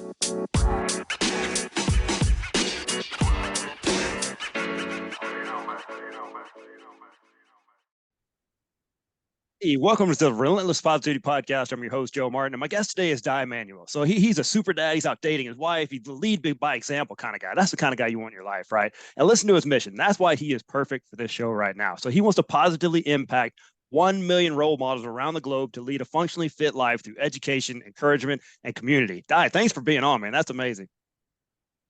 Hey, welcome to the Relentless Positivity Podcast. I'm your host, Joe Martin, and my guest today is Dai Manuel. So he's a super dad. He's out dating his wife. He's the lead big by example kind of guy. That's the kind of guy you want in your life, right? And listen to his mission. That's why he is perfect for this show right now. So he wants to positively impact 1 million role models around the globe to lead a functionally fit life through education, encouragement, and community. Dai, thanks for being on, man. That's amazing.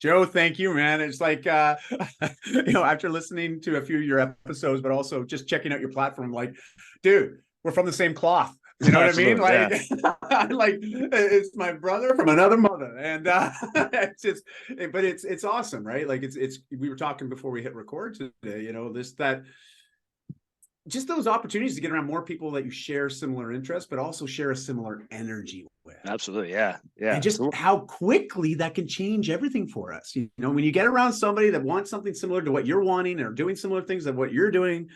Joe, thank you, man. It's like, after listening to a few of your episodes, but also just checking out your platform, like, dude, we're from the same cloth. You know what I mean? Like, yeah. Like it's my brother from another mother, and it's just, but it's awesome, right? Like it's. We were talking before we hit record today. Just those opportunities to get around more people that you share similar interests, but also share a similar energy with. Absolutely, yeah. And just how quickly that can change everything for us. When you get around somebody that wants something similar to what you're wanting or doing similar things than what you're doing,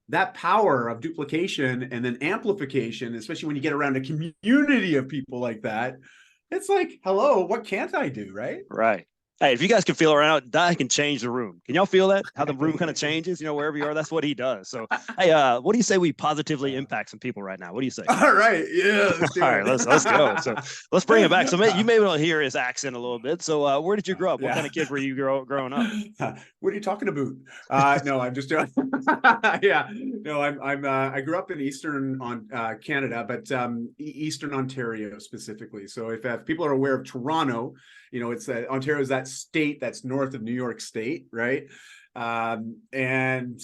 that power of duplication and then amplification, especially when you get around a community of people like that, it's like, hello, what can't I do, right? Right. Hey, if you guys can feel around, Dai can change the room. Can y'all feel that? How the room kind of changes, wherever you are, that's what he does. So, hey, what do you say we positively impact some people right now? What do you say? All right. Yeah. All right, let's go. So let's bring it back. So you may be able to hear his accent a little bit. So where did you grow up? What kind of kid were you growing up? What are you talking about? No, I'm just doing. Yeah. No, I grew up in Eastern Canada, but Eastern Ontario specifically. So if people are aware of Toronto, it's Ontario is that state that's north of New York State, right? And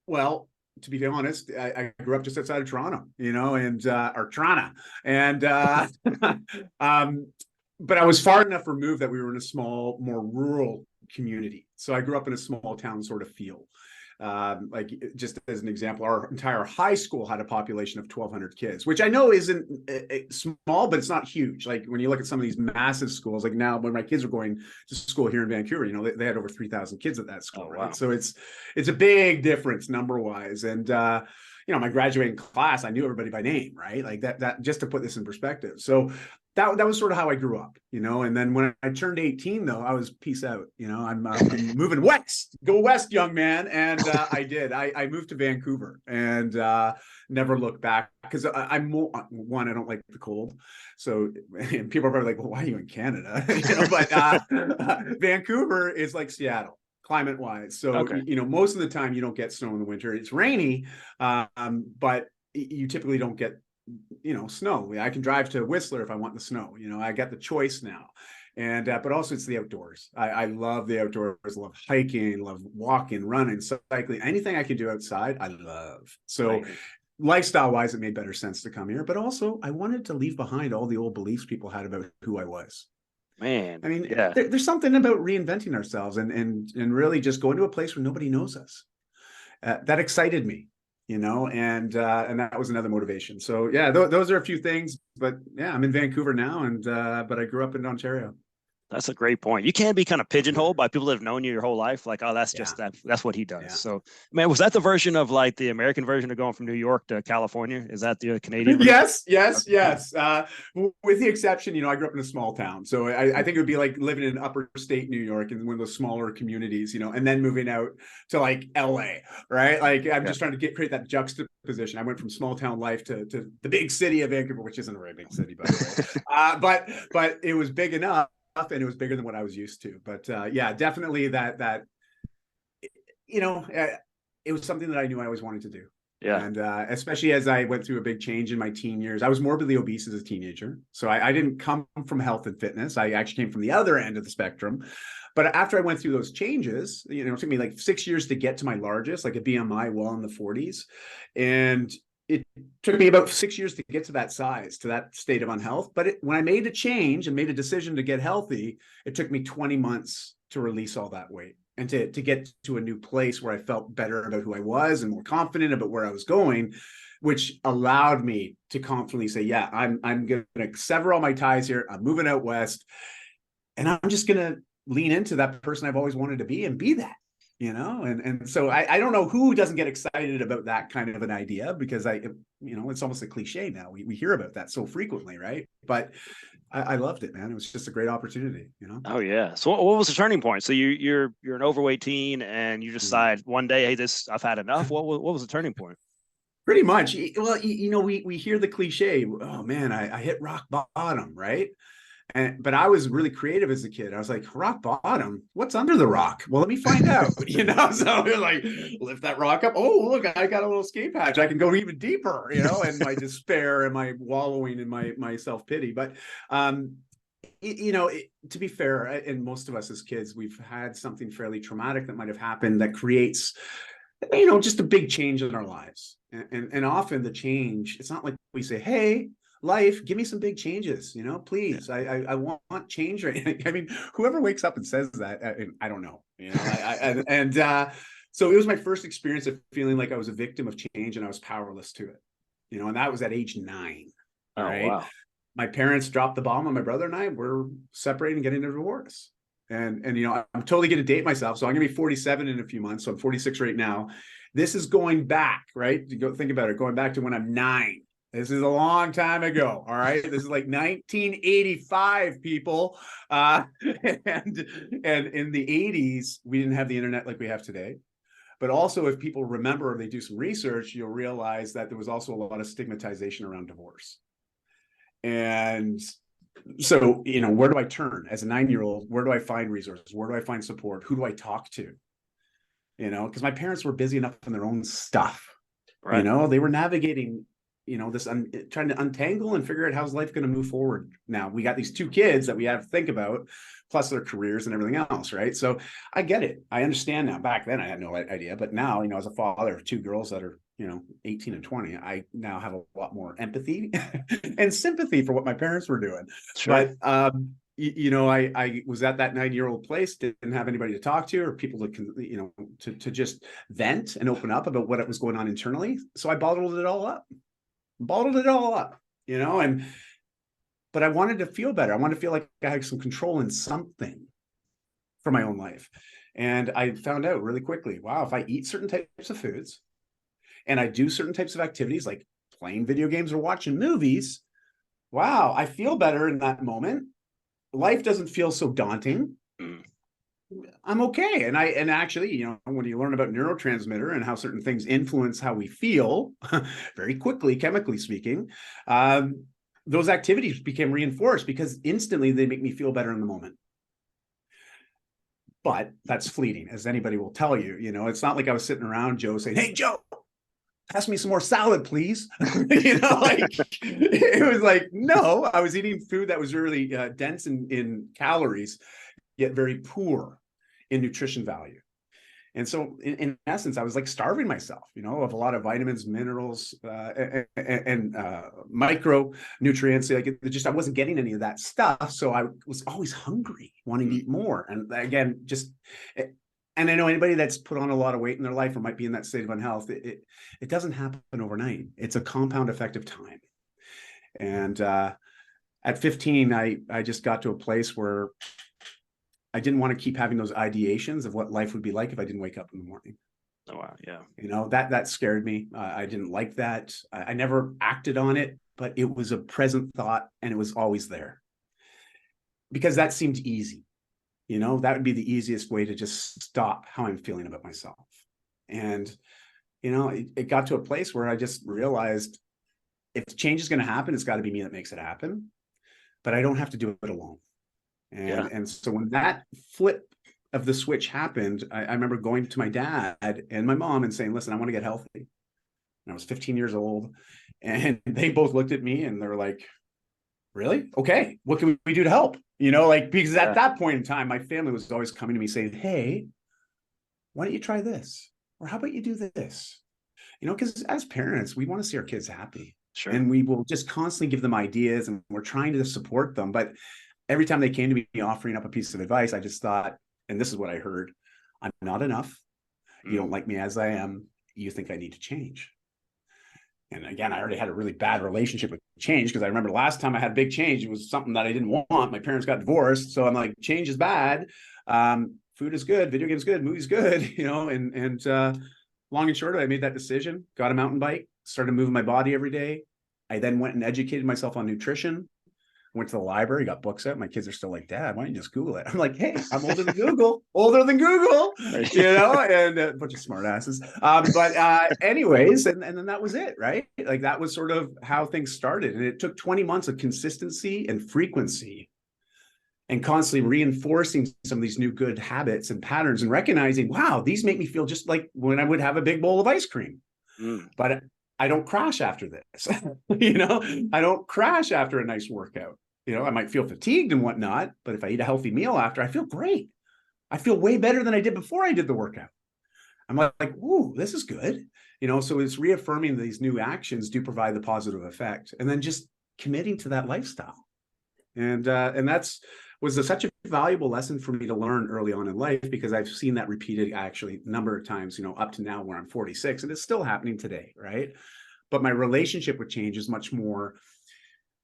well, to be honest, I grew up just outside of Toronto, or Toronto, and but I was far enough removed that we were in a small, more rural community. So I grew up in a small town sort of feel. Like just as an example, our entire high school had a population of 1,200 kids, which I know isn't small, but it's not huge. Like when you look at some of these massive schools, like now when my kids are going to school here in Vancouver, they had over 3,000 kids at that school, right? Wow. So it's a big difference number wise. And my graduating class, I knew everybody by name, right? Like that just to put this in perspective. So that was sort of how I grew up, and then when I turned 18, though, I was peace out, I'm moving west, go west, young man. And I did, I moved to Vancouver and never looked back because I'm one, I don't like the cold. So and people are probably like, well, why are you in Canada? But Vancouver is like Seattle climate wise. So, okay. Most of the time you don't get snow in the winter. It's rainy, but you typically don't get snow. I can drive to Whistler if I want the snow. I got the choice now. And but also it's the outdoors. I love the outdoors. Love hiking, love walking, running, cycling, anything I can do outside I love. So right. Lifestyle wise, it made better sense to come here, but also I wanted to leave behind all the old beliefs people had about who I was. Man, I mean, yeah. There's something about reinventing ourselves and really just going to a place where nobody knows us. That excited me. And that was another motivation. So yeah, those are a few things, but yeah, I'm in Vancouver now, and but I grew up in Ontario. That's a great point. You can be kind of pigeonholed by people that have known you your whole life. Like, oh, that's just that's what he does. Yeah. So, man, was that the version of like the American version of going from New York to California? Is that the Canadian version? Yes. With the exception, I grew up in a small town. So I think it would be like living in upper state New York in one of those smaller communities, and then moving out to like LA, right? Like I'm just trying to create that juxtaposition. I went from small town life to the big city of Vancouver, which isn't a very big city, by the way. But it was big enough. And it was bigger than what I was used to. But yeah, definitely that it was something that I knew I always wanted to do. Yeah. And especially as I went through a big change in my teen years, I was morbidly obese as a teenager. So I didn't come from health and fitness. I actually came from the other end of the spectrum. But after I went through those changes, it took me like 6 years to get to my largest, like a BMI well in the 40s. And it took me about 6 years to get to that size, to that state of unhealth. But when I made a change and made a decision to get healthy, it took me 20 months to release all that weight and to get to a new place where I felt better about who I was and more confident about where I was going, which allowed me to confidently say, yeah, I'm going to sever all my ties here. I'm moving out west, and I'm just going to lean into that person I've always wanted to be and be that. And so I don't know who doesn't get excited about that kind of an idea, because it's almost a cliche now. We hear about that so frequently, right? But I loved it, man. It was just a great opportunity, Oh yeah. So what was the turning point? So you're an overweight teen, and you decide one day, hey, this I've had enough. What was the turning point? Pretty much. Well, we hear the cliche, oh man, I hit rock bottom, right? But I was really creative as a kid. I was like, rock bottom? What's under the rock? Well, let me find out. So we're like, lift that rock up. Oh, look, I got a little escape hatch. I can go even deeper, and my despair and my wallowing in my self-pity. But to be fair, and most of us as kids, we've had something fairly traumatic that might have happened that creates, just a big change in our lives. And often the change, it's not like we say, hey, life, give me some big changes, please. I want change. Right? I mean, whoever wakes up and says that, I don't know, so it was my first experience of feeling like I was a victim of change and I was powerless to it, and that was at age 9. Oh, right. wow. My parents dropped the bomb on my brother and I. We're separating, getting a divorce. And I'm totally going to date myself. So I'm going to be 47 in a few months. So I'm 46 right now. This is going back, right? You go think about it, going back to when I'm 9. This is a long time ago. All right. This is like 1985, people. And in the 80s, we didn't have the internet like we have today. But also, if people remember or they do some research, you'll realize that there was also a lot of stigmatization around divorce. And so, where do I turn as a 9-year-old? Where do I find resources? Where do I find support? Who do I talk to? Because my parents were busy enough in their own stuff. Right. They were navigating, this trying to untangle and figure out how's life going to move forward. Now we got these 2 kids that we have to think about, plus their careers and everything else. Right. So I get it. I understand now. Back then I had no idea, but now, as a father of 2 girls that are, 18 and 20, I now have a lot more empathy and sympathy for what my parents were doing. Sure. But, I was at that 9-year-old place, didn't have anybody to talk to or people to just vent and open up about what was going on internally. So I bottled it all up, but I wanted to feel better. I wanted to feel like I had some control in something for my own life. And I found out really quickly, wow, if I eat certain types of foods and I do certain types of activities like playing video games or watching movies, wow, I feel better in that moment. Life doesn't feel so daunting. I'm okay. And actually, when you learn about neurotransmitter and how certain things influence how we feel very quickly, chemically speaking, those activities became reinforced because instantly they make me feel better in the moment. But that's fleeting, as anybody will tell you. It's not like I was sitting around Joe saying, hey, Joe, pass me some more salad, please. It was like, no, I was eating food that was really dense in calories, yet very poor in nutrition value. And so in essence, I was like starving myself, of a lot of vitamins, minerals, and micronutrients. I wasn't getting any of that stuff. So I was always hungry, wanting to eat more. And again, and I know anybody that's put on a lot of weight in their life or might be in that state of unhealth, it doesn't happen overnight. It's a compound effect of time. And at 15, I just got to a place where I didn't want to keep having those ideations of what life would be like if I didn't wake up in the morning. Oh, wow. Yeah. That scared me. I didn't like that. I never acted on it, but it was a present thought and it was always there because that seemed easy. That would be the easiest way to just stop how I'm feeling about myself. And, it got to a place where I just realized if change is going to happen, it's got to be me that makes it happen, but I don't have to do it alone. And so when that flip of the switch happened, I remember going to my dad and my mom and saying, listen, I want to get healthy. And I was 15 years old and they both looked at me and they're like, really? Okay. What can we do to help? Because at that point in time, my family was always coming to me saying, hey, why don't you try this? Or how about you do this? Because as parents, we want to see our kids happy. Sure. And we will just constantly give them ideas and we're trying to support them. But every time they came to me offering up a piece of advice, I just thought, and this is what I heard, I'm not enough. You don't like me as I am. You think I need to change. And again, I already had a really bad relationship with change because I remember last time I had a big change, it was something that I didn't want. My parents got divorced. So I'm like, change is bad. Food is good. Video games good. Movies good. And long and short, I made that decision, got a mountain bike, started moving my body every day. I then went and educated myself on nutrition. Went to the library, got books out. My kids are still like, Dad, why don't you just Google it? I'm like, hey, I'm older than Google, older than Google, you know, and a bunch of smart asses. Anyways, and then that was it, right? Like that was sort of how things started. And it took 20 months of consistency and frequency and constantly reinforcing some of these new good habits and patterns and recognizing, wow, these make me feel just like when I would have a big bowl of ice cream. But I don't crash after this. You know, I don't crash after a nice workout. You know, I might feel fatigued and whatnot, but if I eat a healthy meal after, I feel great. I feel way better than I did before I did the workout. I'm like, ooh, this is good. You know, so it's reaffirming these new actions do provide the positive effect, and then just committing to that lifestyle. And was such a valuable lesson for me to learn early on in life, because I've seen that repeated actually a number of times, you know, up to now where I'm 46, and it's still happening today, right? But my relationship with change is much more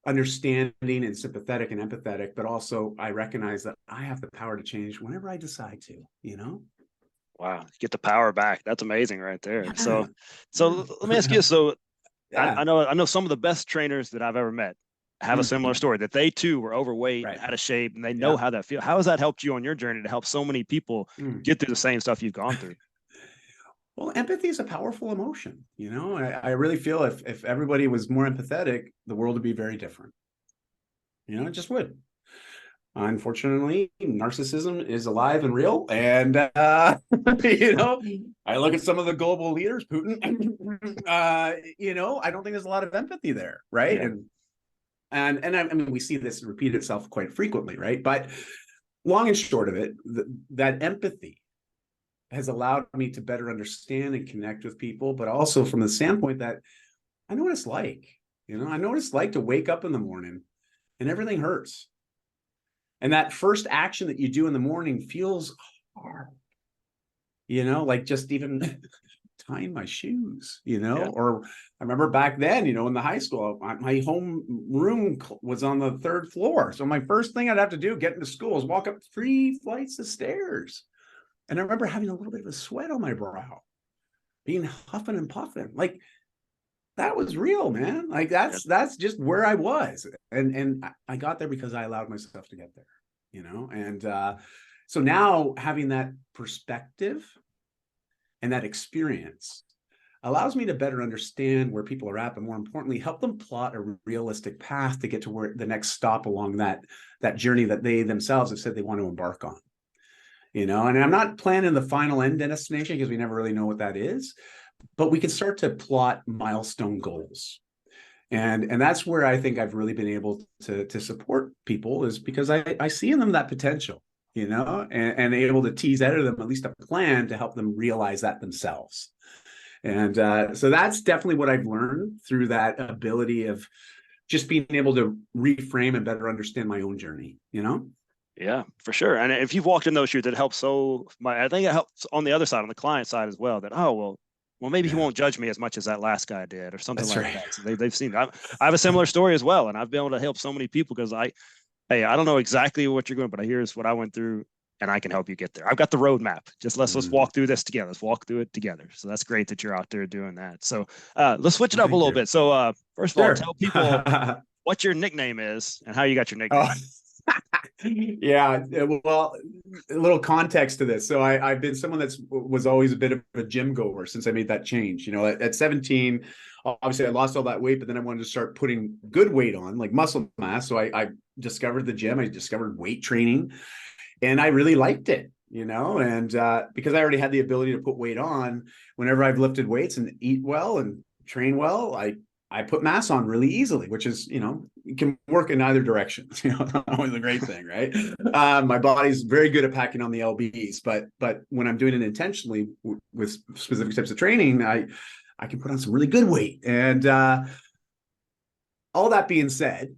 understanding and sympathetic and empathetic, but also I recognize that I have the power to change whenever I decide to, you know? Wow, get the power back. That's amazing right there. Yeah. So let me ask you, so Yeah. I know some of the best trainers that I've ever met have a similar story, that they too were overweight, Right. out of shape, and they know how that feels. How has that helped you on your journey to help so many people get through the same stuff you've gone through? Well, empathy is a powerful emotion. You know, I really feel if everybody was more empathetic, the world would be very different. You know, it just would. Unfortunately, narcissism is alive and real. And, you know, I look at some of the global leaders, Putin, you know, I don't think there's a lot of empathy there. Right. Yeah. And I mean, we see this repeat itself quite frequently. Right. But long and short of it, that empathy has allowed me to better understand and connect with people, but also from the standpoint that I know what it's like. You know, I know what it's like to wake up in the morning and everything hurts. And that first action that you do in the morning feels hard, you know, like just even tying my shoes, you know. Or I remember back then, you know, in the high school, my home room was on the 3rd floor. So my first thing I'd have to do getting to school is walk up 3 flights of stairs. And I remember having a little bit of a sweat on my brow, being huffing and puffing. Like that was real, man. Like that's just where I was. And I got there because I allowed myself to get there, you know? And so now having that perspective and that experience allows me to better understand where people are at, but more importantly, help them plot a realistic path to get to where the next stop along that journey that they themselves have said they want to embark on. You know, and I'm not planning the final end destination because we never really know what that is, but we can start to plot milestone goals. And that's where I think I've really been able to support people, is because I see in them that potential, you know, and able to tease out of them at least a plan to help them realize that themselves. And so that's definitely what I've learned through that ability of just being able to reframe and better understand my own journey, you know? Yeah, for sure. And if you've walked in those shoes, it helps I think it helps on the other side, on the client side as well, that, well, maybe he won't judge me as much as that last guy did, or something like that. So they've seen that. I have a similar story as well. And I've been able to help so many people because I don't know exactly what you're going, but here's what I went through and I can help you get there. I've got the roadmap. Just let's walk through this together. Let's walk through it together. So that's great that you're out there doing that. So let's switch it up a little bit. So first of all, tell people what your nickname is and how you got your nickname. Yeah, well, a little context to this. So I've been someone was always a bit of a gym goer since I made that change. You know, at 17, obviously I lost all that weight, but then I wanted to start putting good weight on, like muscle mass. So I discovered the gym. I discovered weight training, and I really liked it. You know, and because I already had the ability to put weight on, whenever I've lifted weights and eat well and train well, I put mass on really easily, which is, you know, it can work in either direction. You know, not always a great thing, right? My body's very good at packing on the lbs, but when I'm doing it intentionally with specific types of training, I can put on some really good weight. And all that being said,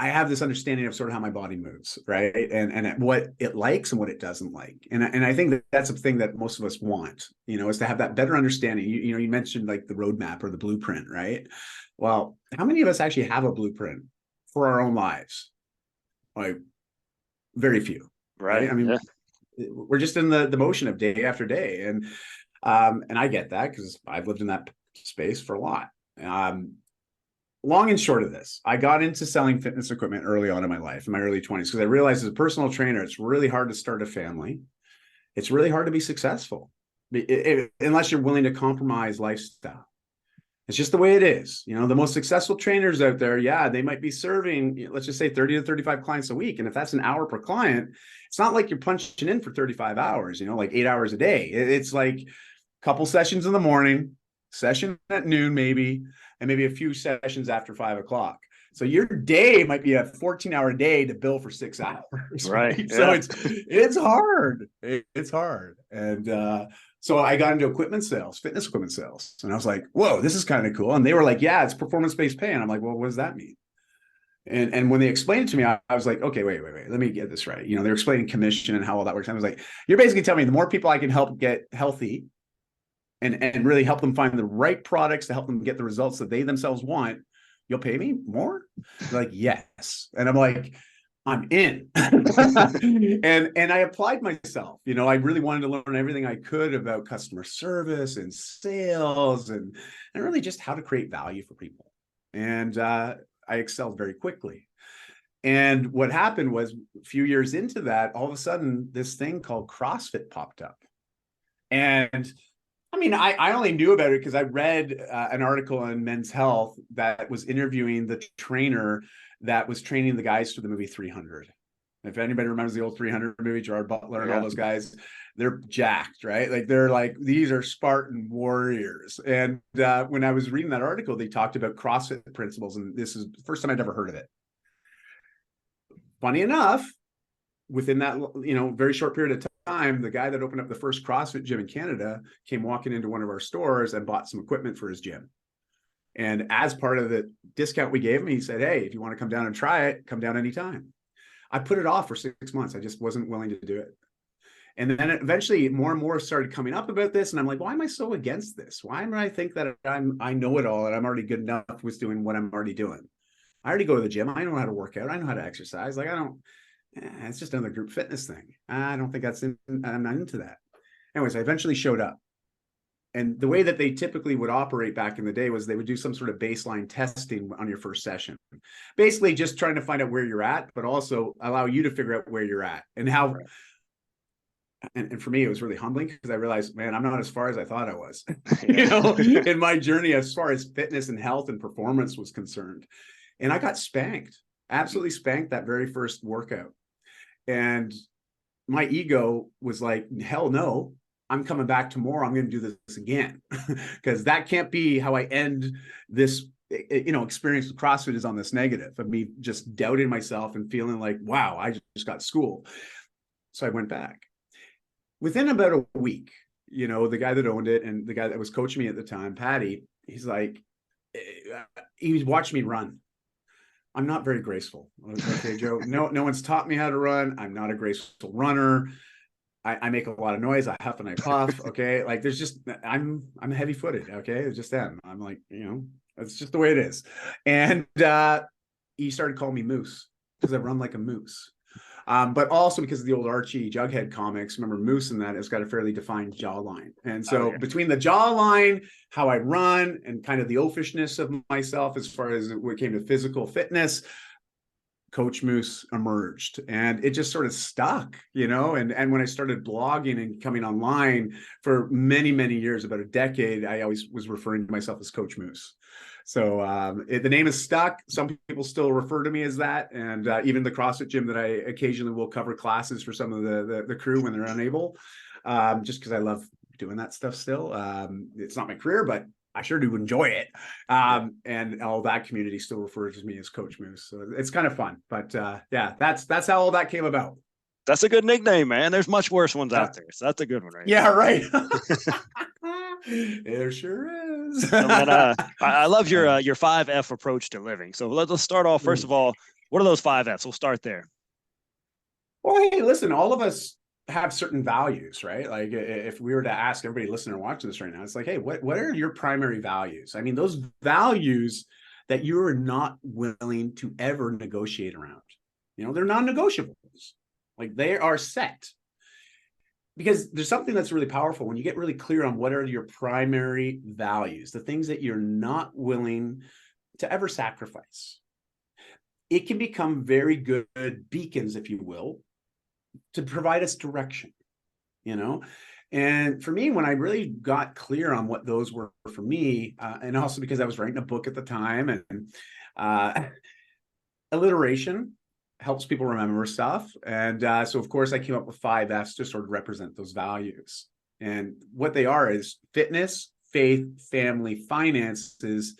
I have this understanding of sort of how my body moves, right? And what it likes and what it doesn't like. And I think that's a thing that most of us want, you know, is to have that better understanding. You know, you mentioned like the roadmap or the blueprint, right? Well, how many of us actually have a blueprint for our own lives? Like very few, right? I mean, we're just in the motion of day after day. And I get that because I've lived in that space for a lot. long and short of this, I got into selling fitness equipment early on in my life, in my early 20s, because I realized as a personal trainer, it's really hard to start a family. It's really hard to be successful unless you're willing to compromise lifestyle. It's just the way it is. You know, the most successful trainers out there, yeah, they might be serving, let's just say 30 to 35 clients a week. And if that's an hour per client, it's not like you're punching in for 35 hours, you know, like 8 hours a day. It's like a couple sessions in the morning, session at noon, maybe, and maybe a few sessions after 5 o'clock. So your day might be a 14-hour day to bill for 6 hours. Right. So Yeah. it's hard. It's hard. And so I got into equipment sales, fitness equipment sales. And I was like, whoa, this is kind of cool. And they were like, yeah, it's performance-based pay. And I'm like, well, what does that mean? And when they explained it to me, I was like, okay, wait, let me get this right. You know, they're explaining commission and how all that works. And I was like, you're basically telling me the more people I can help get healthy and really help them find the right products to help them get the results that they themselves want, you'll pay me more? They're like, yes. And I'm like, I'm in. and I applied myself. You know, I really wanted to learn everything I could about customer service and sales and really just how to create value for people. And I excelled very quickly. And what happened was a few years into that, all of a sudden, this thing called CrossFit popped up. And I mean, I only knew about it because I read an article on Men's Health that was interviewing the trainer that was training the guys for the movie 300. If anybody remembers the old 300 movie, Gerard Butler and all those guys, they're jacked, right? Like they're like, these are Spartan warriors. And when I was reading that article, they talked about CrossFit principles. And this is the first time I'd ever heard of it. Funny enough, within that, you know, very short period of time, the guy that opened up the first CrossFit gym in Canada came walking into one of our stores and bought some equipment for his gym. And as part of the discount we gave him, he said, hey, if you want to come down and try it, come down anytime. I put it off for 6 months. I just wasn't willing to do it. And then eventually more and more started coming up about this. And I'm like, why am I so against this? Why am I think that I know it all and I'm already good enough with doing what I'm already doing? I already go to the gym. I know how to work out. I know how to exercise. Like it's just another group fitness thing. I don't think I'm not into that. Anyways, I eventually showed up. And the way that they typically would operate back in the day was they would do some sort of baseline testing on your first session. Basically just trying to find out where you're at, but also allow you to figure out where you're at and how. And for me, it was really humbling because I realized, man, I'm not as far as I thought I was, you know, in my journey as far as fitness and health and performance was concerned. And I got spanked, absolutely spanked that very first workout. And my ego was like, hell no, I'm coming back tomorrow. I'm going to do this again because that can't be how I end this, you know, experience with CrossFit is on this negative of me just doubting myself and feeling like, wow, I just got schooled. So I went back. Within about a week, you know, the guy that owned it and the guy that was coaching me at the time, Patty, he's like, he was watching me run. I'm not very graceful. Okay, Joe. No one's taught me how to run. I'm not a graceful runner. I make a lot of noise. I huff and I puff. Okay. Like there's just, I'm heavy footed. Okay. It's just them. I'm like, you know, that's just the way it is. And he started calling me Moose because I run like a moose. But also because of the old Archie Jughead comics, remember Moose in that has got a fairly defined jawline. And so between the jawline, how I run and kind of the oafishness of myself, as far as when it came to physical fitness, Coach Moose emerged and it just sort of stuck, you know, and when I started blogging and coming online for many, many years, about a decade, I always was referring to myself as Coach Moose. So the name is stuck. Some people still refer to me as that. And even the CrossFit gym that I occasionally will cover classes for some of the crew when they're unable, just because I love doing that stuff still. It's not my career, but I sure do enjoy it. And all that community still refers to me as Coach Moose. So it's kind of fun. But yeah, that's how all that came about. That's a good nickname, man. There's much worse ones out there. So that's a good one, right? Yeah, right. There sure is. So, man, I love your 5F approach to living. So let's start off. First of all, what are those 5Fs? We'll start there. Well, hey, listen, all of us have certain values, right? Like if we were to ask everybody listening or watching this right now, it's like, hey, what are your primary values? I mean, those values that you are not willing to ever negotiate around, you know, they're non-negotiables. Like they are set. Because there's something that's really powerful when you get really clear on what are your primary values, the things that you're not willing to ever sacrifice. It can become very good beacons, if you will, to provide us direction, you know? And for me, when I really got clear on what those were for me, and also because I was writing a book at the time, and alliteration helps people remember stuff. And so, of course, I came up with 5 F's to sort of represent those values. And what they are is fitness, faith, family, finances,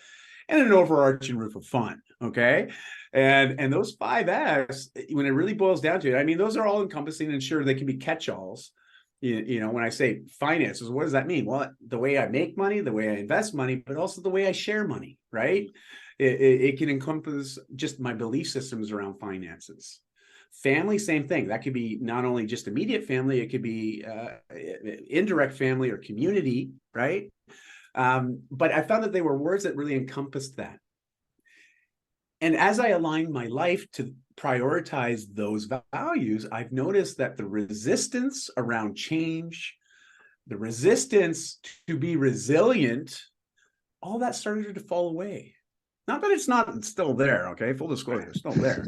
and an overarching roof of fun. Okay. And those 5 F's, when it really boils down to it, I mean, those are all encompassing, and sure, they can be catch-alls. You know, when I say finances, what does that mean? Well, the way I make money, the way I invest money, but also the way I share money, right? It can encompass just my belief systems around finances. Family, same thing. That could be not only just immediate family, it could be indirect family or community, right? But I found that they were words that really encompassed that. And as I aligned my life to prioritize those values, I've noticed that the resistance around change, the resistance to be resilient, all that started to fall away. Not that it's not still there, okay? Full disclosure, it's still there.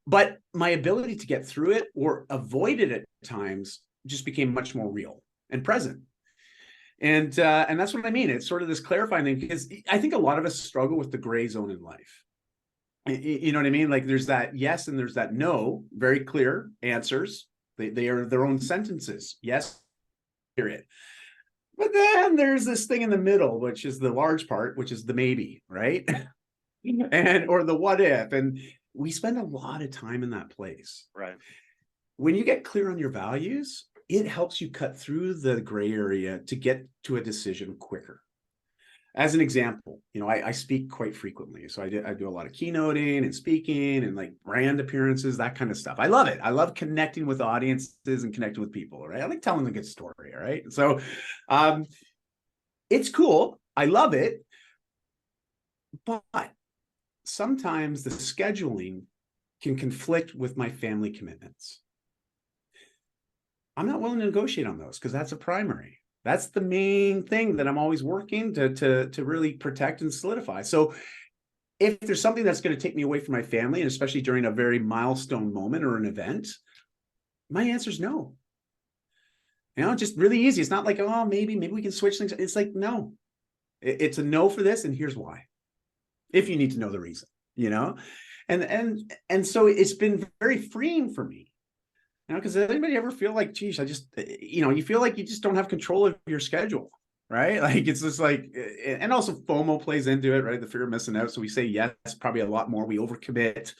But my ability to get through it or avoid it at times just became much more real and present. And that's what I mean. It's sort of this clarifying thing, because I think a lot of us struggle with the gray zone in life. You know what I mean? Like there's that yes and there's that no, very clear answers. They are their own sentences. Yes, period. But then there's this thing in the middle, which is the large part, which is the maybe, right? And or the what if. And we spend a lot of time in that place. Right. When you get clear on your values, it helps you cut through the gray area to get to a decision quicker. As an example, you know, I speak quite frequently. So I do a lot of keynoting and speaking and like brand appearances, that kind of stuff. I love it. I love connecting with audiences and connecting with people, right? I like telling a good story, right? So it's cool. I love it. But sometimes the scheduling can conflict with my family commitments. I'm not willing to negotiate on those because that's a primary. That's the main thing that I'm always working to really protect and solidify. So if there's something that's going to take me away from my family, and especially during a very milestone moment or an event, my answer is no. You know, just really easy. It's not like, oh, maybe we can switch things. It's like, no, it's a no for this. And here's why, if you need to know the reason, you know, and so it's been very freeing for me. You know, because does anybody ever feel like, geez, I just, you know, you feel like you just don't have control of your schedule, right? Like it's just like, and also FOMO plays into it, right? The fear of missing out. So we say yes, probably a lot more. We overcommit.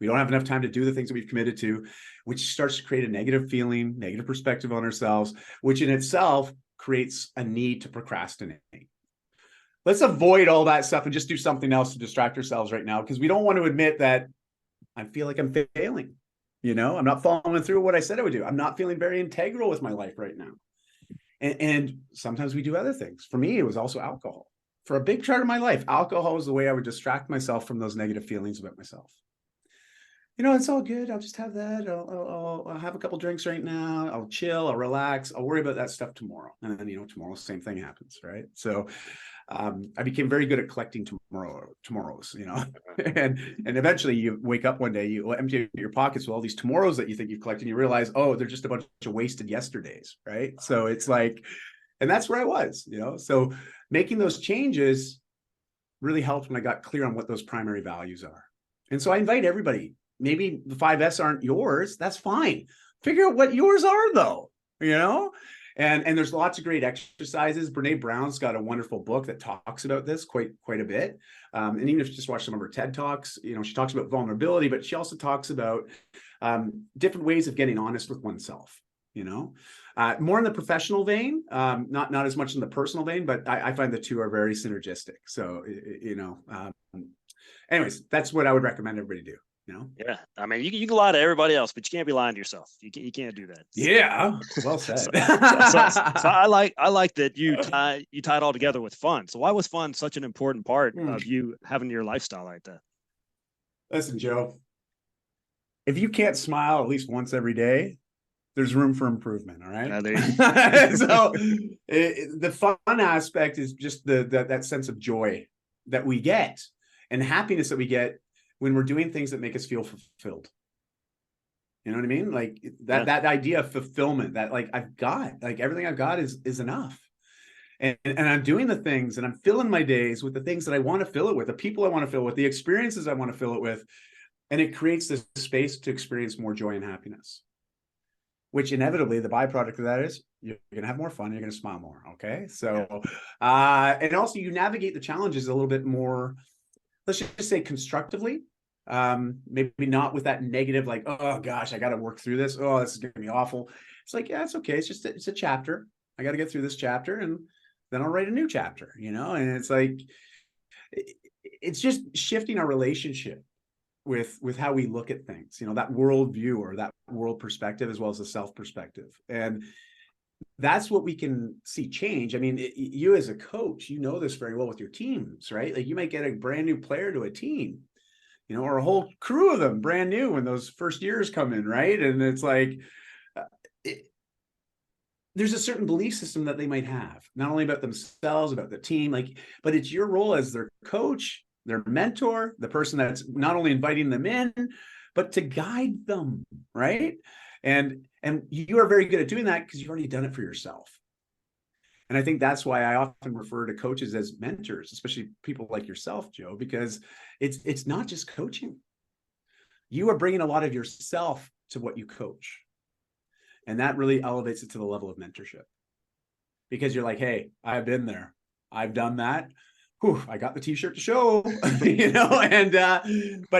We don't have enough time to do the things that we've committed to, which starts to create a negative feeling, negative perspective on ourselves, which in itself creates a need to procrastinate. Let's avoid all that stuff and just do something else to distract ourselves right now, because we don't want to admit that I feel like I'm failing. You know, I'm not following through what I said I would do. I'm not feeling very integral with my life right now. And sometimes we do other things. For me, it was also alcohol. For a big part of my life, alcohol was the way I would distract myself from those negative feelings about myself. You know, it's all good. I'll just have that. I'll have a couple drinks right now. I'll chill. I'll relax. I'll worry about that stuff tomorrow. And then, you know, tomorrow, same thing happens, right? So I became very good at collecting tomorrows, you know, and eventually you wake up one day, you empty your pockets with all these tomorrows that you think you've collected, and you realize, oh, they're just a bunch of wasted yesterdays, right? So it's like, and that's where I was, you know, so making those changes really helped when I got clear on what those primary values are. And so I invite everybody, maybe the 5 S aren't yours, that's fine. Figure out what yours are though, you know? And there's lots of great exercises. Brene Brown's got a wonderful book that talks about this quite a bit. And even if you just watch some of her TED Talks, you know, she talks about vulnerability, but she also talks about different ways of getting honest with oneself, you know, more in the professional vein, not as much in the personal vein, but I find the two are very synergistic. So, you know, anyways, that's what I would recommend everybody do. You know? Yeah, I mean, you can lie to everybody else, but you can't be lying to yourself. You can't do that. Yeah, well said. So I like that you tie it all together with fun. So why was fun such an important part of you having your lifestyle like that? Listen, Joe, if you can't smile at least once every day, there's room for improvement. All right. So the fun aspect is just that sense of joy that we get. and happiness that we get when we're doing things that make us feel fulfilled. You know what I mean? Like that idea of fulfillment, that like everything I've got is enough. And I'm doing the things, and I'm filling my days with the things that I want to fill it with, the people I want to fill it with, the experiences I want to fill it with. And it creates this space to experience more joy and happiness, which inevitably the byproduct of that is you're going to have more fun. You're going to smile more. Okay. So, and also you navigate the challenges a little bit more, let's just say constructively. Maybe not with that negative, like, oh gosh, I got to work through this. Oh, this is going to be awful. It's like, yeah, it's okay. It's a chapter. I got to get through this chapter, and then I'll write a new chapter, and it's like, it's just shifting our relationship with how we look at things, that world view or that world perspective, as well as the self perspective. And that's what we can see change. I mean, you as a coach, this very well with your teams, right? Like you might get a brand new player to a team, or a whole crew of them brand new when those first years come in, right? And it's like, there's a certain belief system that they might have, not only about themselves, about the team, but it's your role as their coach, their mentor, the person that's not only inviting them in, but to guide them, right? And you are very good at doing that because you've already done it for yourself. And I think that's why I often refer to coaches as mentors, especially people like yourself, Joe, because it's not just coaching. You are bringing a lot of yourself to what you coach. And that really elevates it to the level of mentorship, because you're like, hey, I've been there. I've done that. Whew, I got the t-shirt to show, but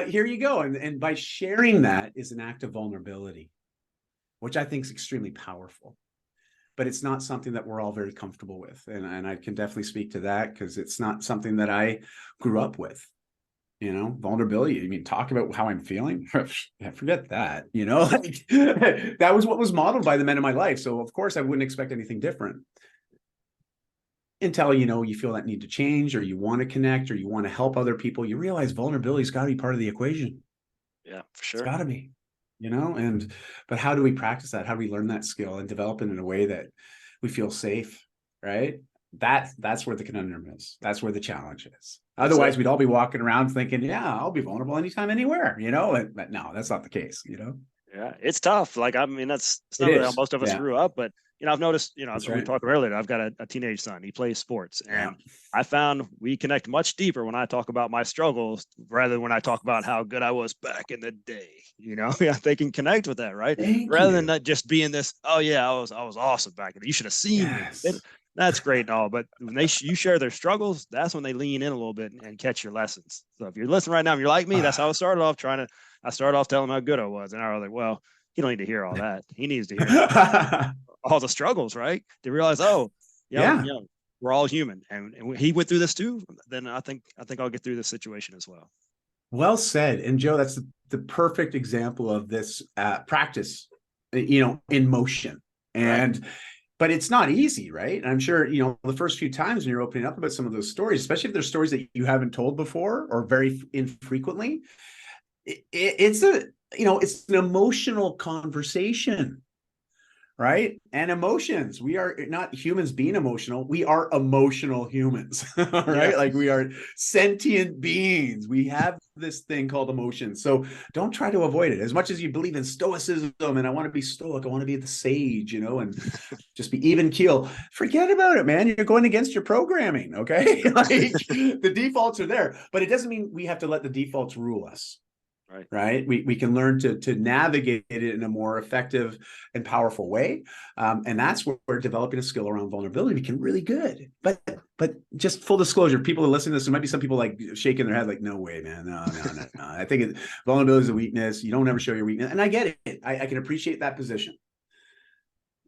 here you go. And by sharing that is an act of vulnerability, which I think is extremely powerful, but it's not something that we're all very comfortable with. And I can definitely speak to that because it's not something that I grew up with. Vulnerability. You mean talk about how I'm feeling? Yeah, forget that. That was what was modeled by the men in my life. So of course I wouldn't expect anything different. Until you feel that need to change, or you want to connect, or you want to help other people, you realize vulnerability's got to be part of the equation. Yeah, for sure. It's got to be, but how do we practice that? How do we learn that skill and develop it in a way that we feel safe, right? That's where the conundrum is. That's where the challenge is. Otherwise, we'd all be walking around thinking, yeah, I'll be vulnerable anytime, anywhere, but no, that's not the case, Yeah, it's tough. Like, I mean, that's not really how most of us grew up, but I've noticed, as we were talking earlier, I've got a teenage son. He plays sports, and I found we connect much deeper when I talk about my struggles rather than when I talk about how good I was back in the day. They can connect with that, right? Rather than not just being this, oh yeah, I was awesome back then. You should have seen me. That's great and all, but when you share their struggles, that's when they lean in a little bit and catch your lessons. So if you're listening right now and you're like me, that's how I started off I started off telling him how good I was. And I was like, well, he don't need to hear all that. He needs to hear all the struggles, right? To realize, we're all human. And he went through this too. Then I think I'll get through this situation as well. Well said. And Joe, that's the perfect example of this practice, in motion. And but it's not easy, right? And I'm sure, the first few times when you're opening up about some of those stories, especially if there's stories that you haven't told before or very infrequently, it's an emotional conversation, right? And emotions, we are not humans being emotional. We are emotional humans, right? Yeah. Like we are sentient beings. We have this thing called emotions. So don't try to avoid it. As much as you believe in stoicism and I want to be stoic, I want to be the sage, and just be even keel. Forget about it, man. You're going against your programming, okay? Like the defaults are there, but it doesn't mean we have to let the defaults rule us. Right. We can learn to navigate it in a more effective and powerful way. And that's where we're developing a skill around vulnerability can really good. But just full disclosure, people are listening to this, there might be some people like shaking their head like, no way, man. No. I think vulnerability is a weakness. You don't ever show your weakness. And I get it. I can appreciate that position.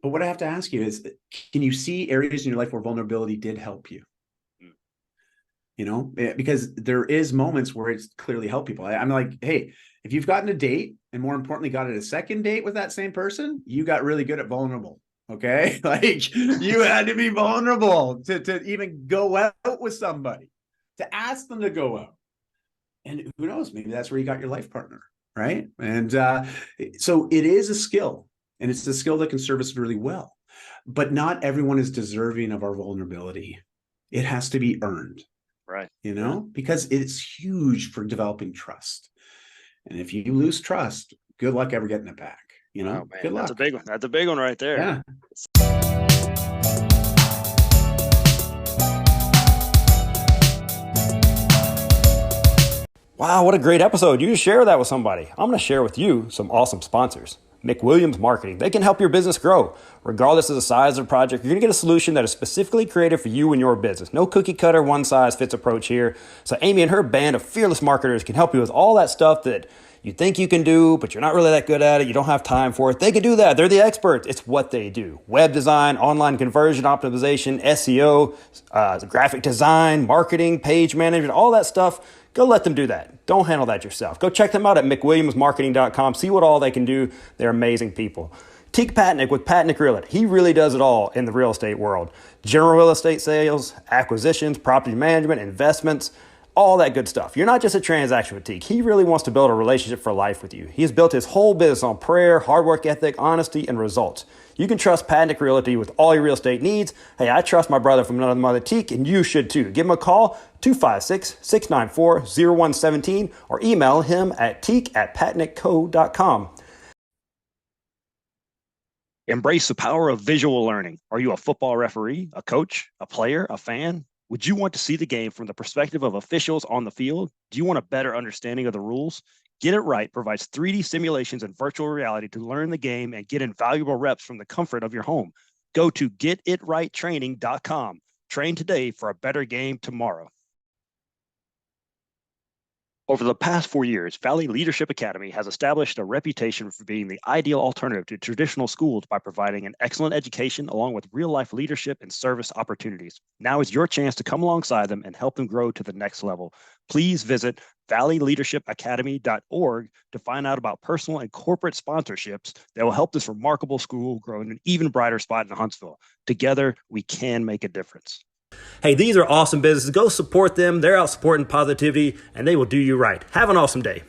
But what I have to ask you is, can you see areas in your life where vulnerability did help you? Because there is moments where it's clearly helped people. I'm like, hey, if you've gotten a date and more importantly, got a second date with that same person, you got really good at vulnerable. Okay. Like you had to be vulnerable to even go out with somebody, to ask them to go out. And who knows, maybe that's where you got your life partner. Right. And so it is a skill, and it's a skill that can serve us really well, but not everyone is deserving of our vulnerability. It has to be earned. Right. because it's huge for developing trust. And if you lose trust, good luck ever getting it back. Oh man, Good luck. that's a big one. That's a big one right there. Yeah. Wow, what a great episode. You just share that with somebody. I'm going to share with you some awesome sponsors. McWilliams Marketing. They can help your business grow. Regardless of the size of the project, you're going to get a solution that is specifically created for you and your business. No cookie cutter, one size fits approach here. So Amy and her band of fearless marketers can help you with all that stuff that you think you can do, but you're not really that good at it. You don't have time for it. They can do that. They're the experts. It's what they do. Web design, online conversion optimization, SEO, graphic design, marketing, page management, all that stuff. Go let them do that. Don't handle that yourself. Go check them out at mcwilliamsmarketing.com. See what all they can do. They're amazing people. Teek Patnick with Patnick Realty. He really does it all in the real estate world. General real estate sales, acquisitions, property management, investments, all that good stuff. You're not just a transaction with Teek. He really wants to build a relationship for life with you. He has built his whole business on prayer, hard work ethic, honesty, and results. You can trust Patnick Realty with all your real estate needs. Hey, I trust my brother from another mother, Teek, and you should too. Give him a call, 256-694-0117, or email him at teek@patnickco.com. Embrace the power of visual learning. Are you a football referee, a coach, a player, a fan? Would you want to see the game from the perspective of officials on the field? Do you want a better understanding of the rules? Get It Right provides 3D simulations and virtual reality to learn the game and get invaluable reps from the comfort of your home. Go to getitrighttraining.com. Train today for a better game tomorrow. Over the past 4 years, Valley Leadership Academy has established a reputation for being the ideal alternative to traditional schools by providing an excellent education along with real-life leadership and service opportunities. Now is your chance to come alongside them and help them grow to the next level. Please visit valleyleadershipacademy.org to find out about personal and corporate sponsorships that will help this remarkable school grow in an even brighter spot in Huntsville. Together, we can make a difference. Hey, these are awesome businesses. Go support them. They're out supporting positivity, and they will do you right. Have an awesome day.